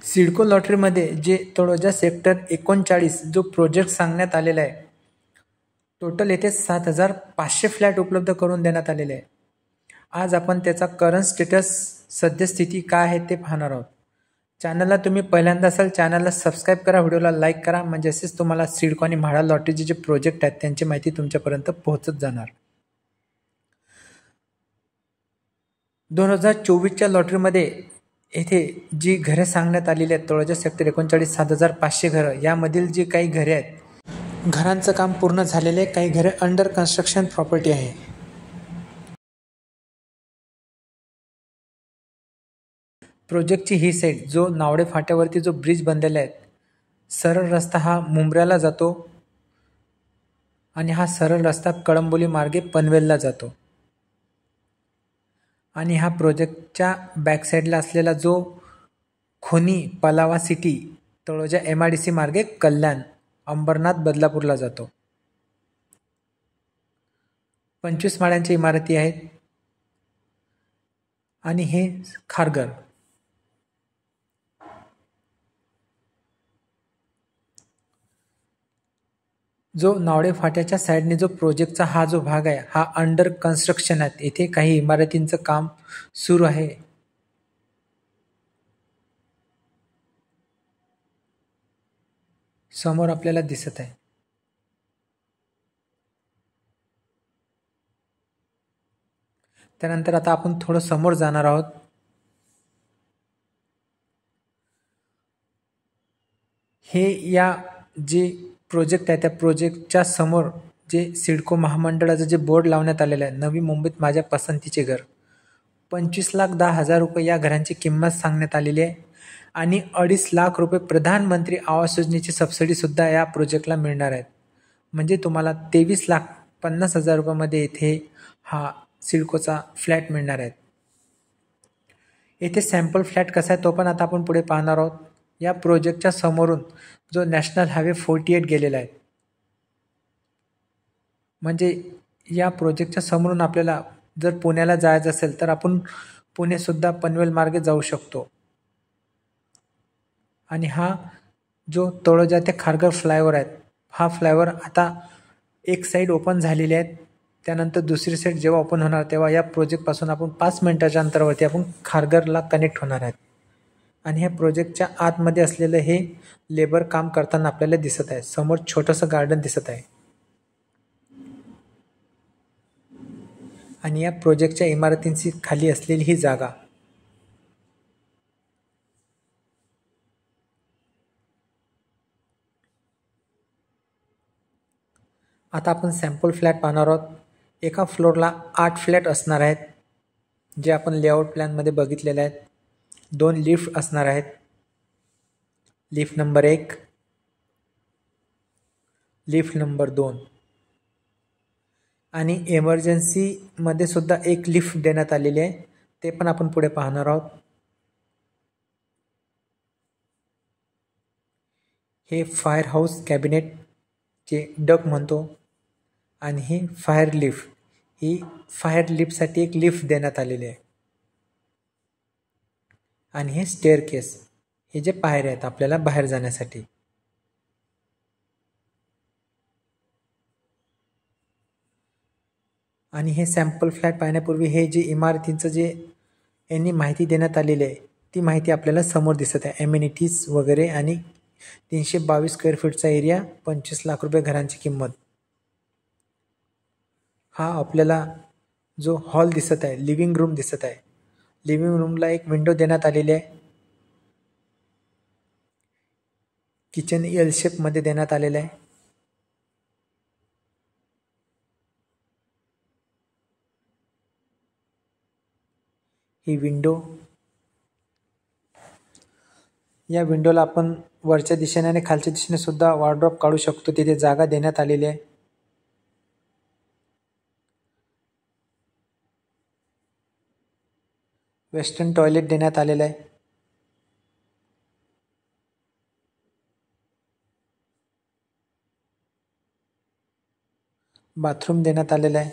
सिडको लॉटरीमध्ये जे तळोजा सेक्टर 39 जो प्रोजेक्ट सांगण्यात आलेला आहे, टोटल येथे 7,500 फ्लॅट उपलब्ध करून देण्यात आलेले आहे. आज आपण त्याचा करंट स्टेटस सद्यस्थिती काय आहे ते पाहणार आहोत. चॅनलला तुम्ही पहिल्यांदा असाल चॅनलला सबस्क्राईब करा, व्हिडिओला लाईक करा, म्हणजे असेच तुम्हाला सिडको आणि म्हाडा लॉटरीचे जे प्रोजेक्ट आहेत त्यांची माहिती तुमच्यापर्यंत पोहोचत जाणार. 2024च्या लॉटरीमध्ये येथे जी घरे सांगण्यात आलेली आहेत, तळोजा सेक्टर 39 7,500 घरं, यामधील जी काही घरे आहेत, घरांचं काम पूर्ण झालेले आहे, काही घरे अंडर कन्स्ट्रक्शन प्रॉपर्टी आहे. प्रोजेक्टची ही साईड जो नावडे फाट्यावरती जो ब्रिज बनलेला आहे, सरळ रस्ता हा मुंब्र्याला जातो आणि हा सरळ रस्ता कळंबोली मार्गे पनवेलला जातो. आणि हा प्रोजेक्टच्या बॅकसाईडला असलेला जो खोनी पलावा सिटी तळोजा MIDC मार्गे कल्याण अंबरनाथ बदलापूरला जातो. 25 माळ्यांच्या इमारती आहेत. आणि हे खारघर जो नावडे फाट्याच्या साईडने जो प्रोजेक्टचा हा जो भाग आहे हा अंडर कन्स्ट्रक्शन आहे. इथे काही इमारतींचं काम सुरू आहे. समोर आपल्याला दिसत आहे. त्यानंतर आता आपण थोडं समोर जाणार आहोत. हे या जे प्रोजेक्ट आहे त्या प्रोजेक्टच्या समोर जे सिडको महामंडळाचं जे बोर्ड लावण्यात आलेलं आहे, नवी मुंबईत माझ्या पसंतीचे घर, 25,10,000 रुपये या घरांची किंमत सांगण्यात आलेली आहे. आणि 2.5 लाख रुपये प्रधानमंत्री आवास योजनेची सबसिडीसुद्धा या प्रोजेक्टला मिळणार आहेत. म्हणजे तुम्हाला 23,50,000 रुपयामध्ये इथे हा सिडकोचा फ्लॅट मिळणार आहे. येथे सॅम्पल फ्लॅट कसा आहे तो पण आता आपण पुढे पाहणार आहोत. या प्रोजेक्टच्या समोरून जो नॅशनल हायवे 48 गेलेला आहे, म्हणजे या प्रोजेक्टच्या समोरून आपल्याला जर पुण्याला जायचं असेल तर आपण पुणेसुद्धा पनवेल मार्गे जाऊ शकतो. आणि हा जो तळोजा ते खारघर फ्लायओव्हर आहे, हा फ्लायओव्हर आता एक साईड ओपन झालेली आहे. त्यानंतर दुसरी साईड जेव्हा ओपन होणार तेव्हा या प्रोजेक्टपासून आपण 5 मिनिटाच्या अंतरावरती आपण खारघरला कनेक्ट होणार आहेत. आणि ह्या प्रोजेक्टच्या आतमध्ये असलेलं हे लेबर काम करताना आपल्याला दिसत आहे. समोर छोटंसं गार्डन दिसत आहे. आणि या प्रोजेक्टच्या इमारतींची खाली असलेली ही जागा. आता आपण सॅम्पल फ्लॅट पाहणार आहोत. एका फ्लोअरला 8 फ्लॅट असणार आहेत, जे आपण लेआउट प्लॅनमध्ये बघितलेले आहेत. 2 लिफ्ट असणार आहेत. लिफ्ट नंबर 1, लिफ्ट नंबर 2 आणि एमर्जन्सीमध्ये सुद्धा एक लिफ्ट देण्यात आलेली आहे, ते पण आपण पुढे पाहणार आहोत. हे फायर हाऊस कॅबिनेट जे डक म्हणतो, आणि हे फायर लिफ्ट, ही फायर लिफ्टसाठी एक लिफ्ट देण्यात आलेली आहे. आणि हे स्टेअरकेस, हे जे पायऱ्या आहेत आपल्याला बाहेर जाण्यासाठी. आणि हे सॅम्पल फ्लॅट पाहण्यापूर्वी हे जे इमारतींचं जे यांनी माहिती देण्यात आलेली आहे ती माहिती आपल्याला समोर दिसत आहे. एम्युनिटीज वगैरे आणि 322 स्क्वेअर फीटचा एरिया, 25 लाख रुपये घरांची किंमत. हा आपल्याला जो हॉल दिसत आहे, लिव्हिंग रूम दिसत आहे. लिव्हिंग रूमला एक विंडो देण्यात आलेली आहे. किचन एल शेपमध्ये देण्यात आलेलं आहे. ही विंडो, या विंडोला आपण वरच्या दिशेने आणि खालच्या दिशेने सुद्धा वॉर्डरोब काढू शकतो, तिथे जागा देण्यात आलेली आहे. वेस्टर्न टॉयलेट देण्यात आलेलं आहे. बाथरूम देण्यात आलेलं आहे.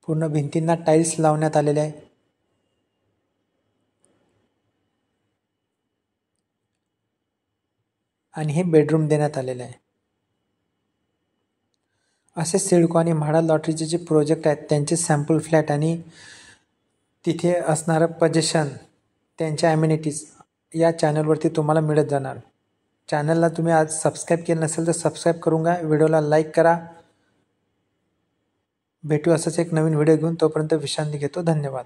पूर्ण भिंतींना टाईल्स लावण्यात आलेले आहे. आणि हे बेडरूम देण्यात आलेलं आहे. असे सिडको आणि म्हाडा लॉटरीचे जे प्रोजेक्ट आहेत त्यांचे सॅम्पल फ्लॅट आणि तिथे असणारं पोझिशन, त्यांच्या ॲम्युनिटीज या चॅनलवरती तुम्हाला मिळत जाणार. चॅनलला तुम्ही आज सबस्क्राईब केलं नसेल तर सबस्क्राईब करून घ्या, व्हिडिओला लाईक करा. भेटू असंच एक नवीन व्हिडिओ घेऊन. तोपर्यंत विश्रांती घेतो. धन्यवाद.